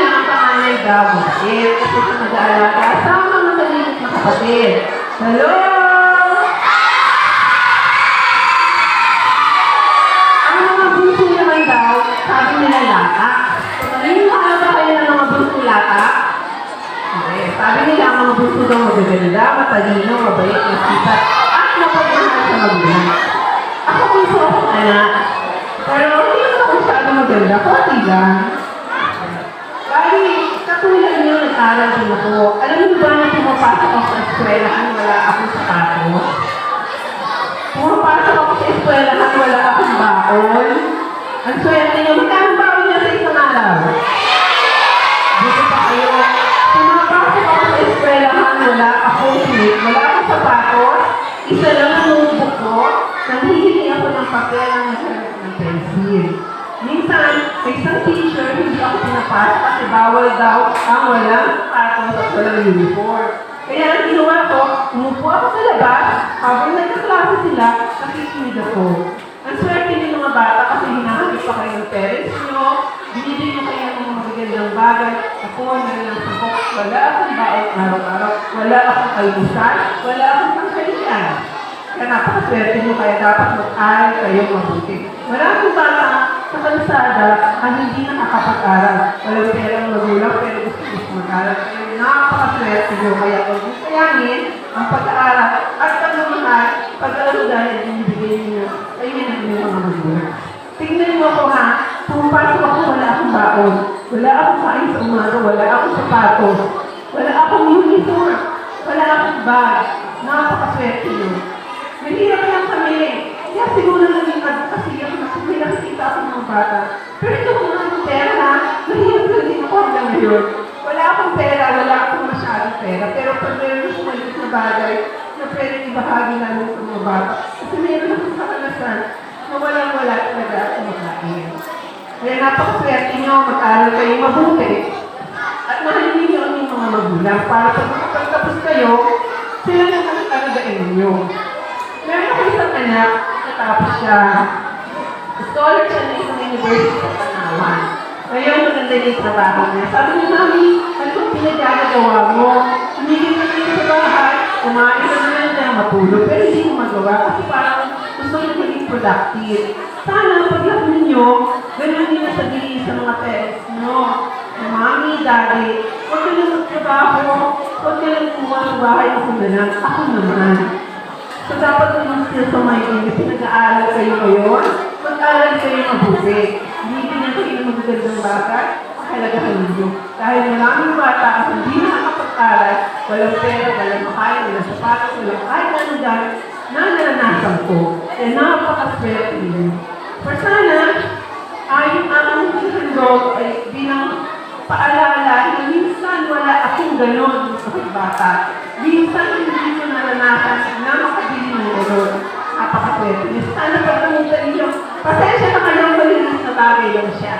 nila ang panganay daw. Kasi sa mag-aalaga, sama ang matalimit na kapatid. Hello! Ang mga bunso naman daw, sabi nila lata. Naniniwala ba kayo ng mga bunso lata? Okay. Sabi nila ang mga bunso daw magaganda, matalino, mabait, masipat, at mapagmahal sa magulang. Ako bunso akong anak. Pero hindi naman ako masyado maganda, konti lang. Bali, katulad niyo nag-aral din ako. Alam niyo ba na pumapasok ako sa eskwelahan, wala akong sapatos? Pumapasok ako sa eskwelahan, wala akong baon. Ang swerte niyo, magkano baon niya sa isang araw? Dito pa kayo. Pumapasok ako sa eskwelahan, wala akong slip, wala akong sapatos. Isa lang ang notebook ko. Nanghihingi ako ng papel ang ng pencil. Minsan, may isang teacher, hindi ako pinapasok kasi bawal daw ang walang sapatos at walang uniform. Kaya ang ginawa ko, umupo ako sa labas, habang nagkaklase sila, nakikinig ako. Ang swerte ng mga bata kasi hinahanap pa kayo ng parents nyo, binibig nyo kayo ng mga magagandang bagay. Ako, nalang sabok, wala akong baon araw-araw, wala akong almusal, wala akong pangkalian. Kaya napakaswerte nyo, kaya dapat mag-aral kayo mabuti. Maraming bata sa kalsada ang hindi nakakapag-aral. Walang perang magulang, pero gusto mag-aral. Kaya napakaswerte nyo, kaya huwag nyo sayangin ang pag-aaral at pagmamahal, pag-aaral dahil binibigay nyo. Ayun ang mga magulang. Tingnan mo ako ha, pumapasok ako, wala akong baon. Wala akong kain sa umaga, wala akong sapatos. Wala akong uniform. Wala akong bag. Napakaswerte nyo. Mahirap lang kami. Kaya siguro naging advocacy ako na kung may nakikita ako ng mga bata. Pero ito kung ano pera ha, mahirap lang din ako hanggang ngayon. Wala akong pera, wala akong masyadong pera. Pero pag meron akong maliit na bagay na pwede ibahagi namin sa mga bata. Kasi meron akong kakalasan na walang-wala talaga ako makain. Kaya napakaswerte nyo, mag-aral kayo mabuti. At mahalin niyo ang inyong mga magulang para pag makapagtapos kayo, sila naman ang talagain ninyo. Meron ako isang anak, natapos siya. Scholar siya na isang university sa Panawan. Ngayon, maganda yung trabaho niya. Sabi niya, Mami, ano kung pinagagawa mo? Hindi na niya sa bahay, kumain na naman niya matulog, pero hindi mo magawa kasi parang gusto niya maging productive. Sana, paglaki ninyo, ganoon din na sabihin sa mga parents nyo. Mami, Daddy, huwag ka lang magtrabaho, huwag ka lang kumuha sa bahay ako na lang, ako naman. So, dapat naman sila sa mga inyo, pinag-aaral kayo ngayon, mag-aaral kayo mabuti. Hindi din kayo ng magagandang bagay, makalagahan ninyo. Dahil maraming bata at hindi nakakapag-aral, walang pera, walang makain, walang sapatos, walang kahit anong dahil na naranasan ko. Kaya napakaswerte ninyo. For sana, yung aming handog ay bilang paalala na minsan wala akong ganon sa bata. Minsan hindi ko naranasan na makabili ng ganon. Napakaswerte. Sana pagkamunta ninyo, pasensya na kayong malinis na bagay lang siya.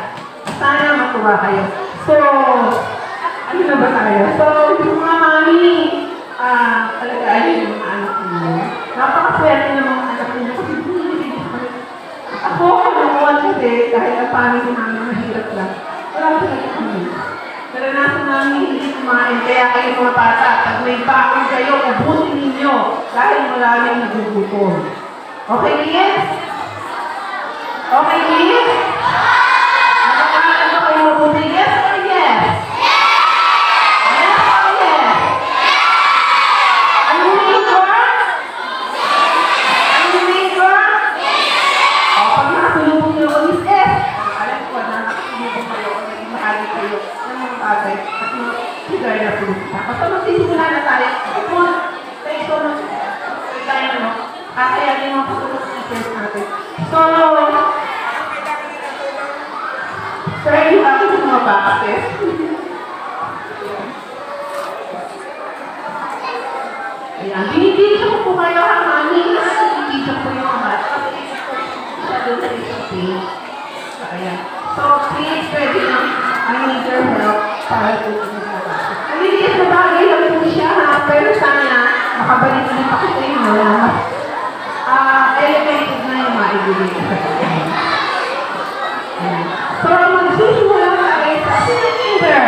Sana matuwa kayo. So, ano na ba tayo? So, yung mga mami, alagayin yung mga anak ninyo. Napakaswerte ng mga anak ninyo kasi hindi ako, namuwan kasi dahil ang family namin mahirap lang. Wala talaga kami. Naranasan namin hindi kumain, kaya kayo mga bata, pag may bakong kayo, ubusin ninyo dahil maraming nagugutom. Okay, kids? Okay, kids? Nakakain ba kayo mabuti? Yes or yes? Yes or yes? Anong major? Anong major? O, pag nakasulubong niyo ko, Miss S, alam ko na nakasulubong kayo o naging mahali kayo ng mga bagay at mga sigay na pulutan. Basta magsisimula na tayo. Ito, tayo ito na tayo ano, kakayanin mga pagkakas teachers natin. So, sir, yung aking mga bakit. Ayan, binibigyan ko po kayo ang mami. Binibigyan ko yung mga bata. Kasi siya doon sa isang page. So, ayan. So, please, pwede na I need your help para po sa mga bata. Naliliit na bagay lang po siya ha, pero sana makabalik ulit ako sa inyo na mas elevated na yung maibigay ko sa kanya. So, magsusimula tayo sa finger.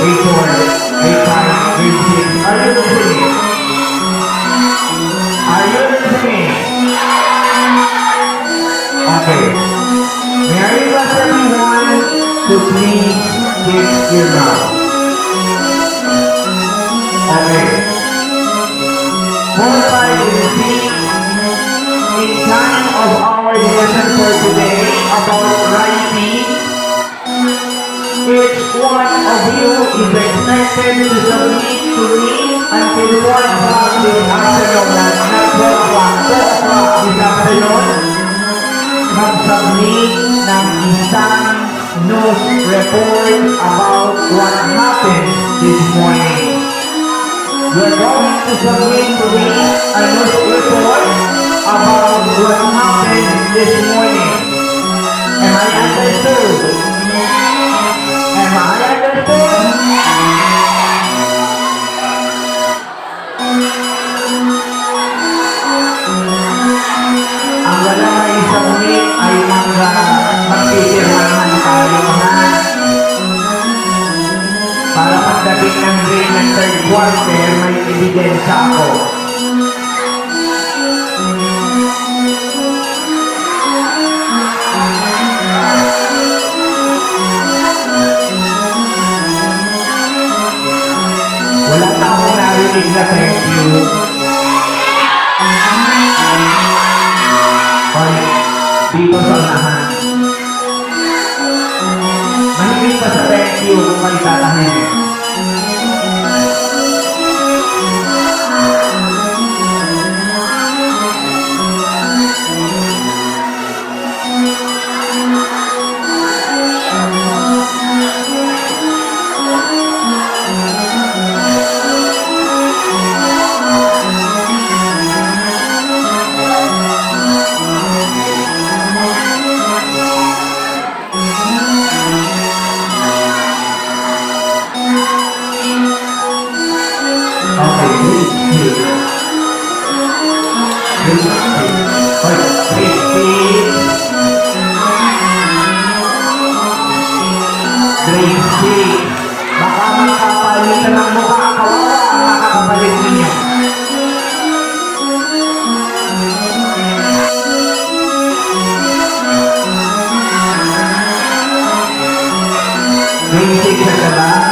grade 4, grade 5, grade 6. Are you listening? Are you listening? Okay. May I request everyone to please keep your mouth? Okay. 4, 5, and 6. In time of our lesson for today about writing, each one of you is expected to submit to me until 1 o'clock this afternoon, not 12 o'clock, 12 o'clock this afternoon, mag-submit ng isang news report about what happened this morning. You're going to submit to me a news report about what happened this morning. Am I understood? Am I understood? Ang wala may submit ay magpipirmahan tayo na para pagdating ng grade ng third quarter may ebidensya ako. Wala na akong narinig na thank you. Hoy, dito sa unahan. Mahigit pa sa thank you kung may tatahin. Okay, please. Grade 6. Baka makapalitan ng mukha. Kawawa ang makakapalit ninyo. Grade 6 na ba?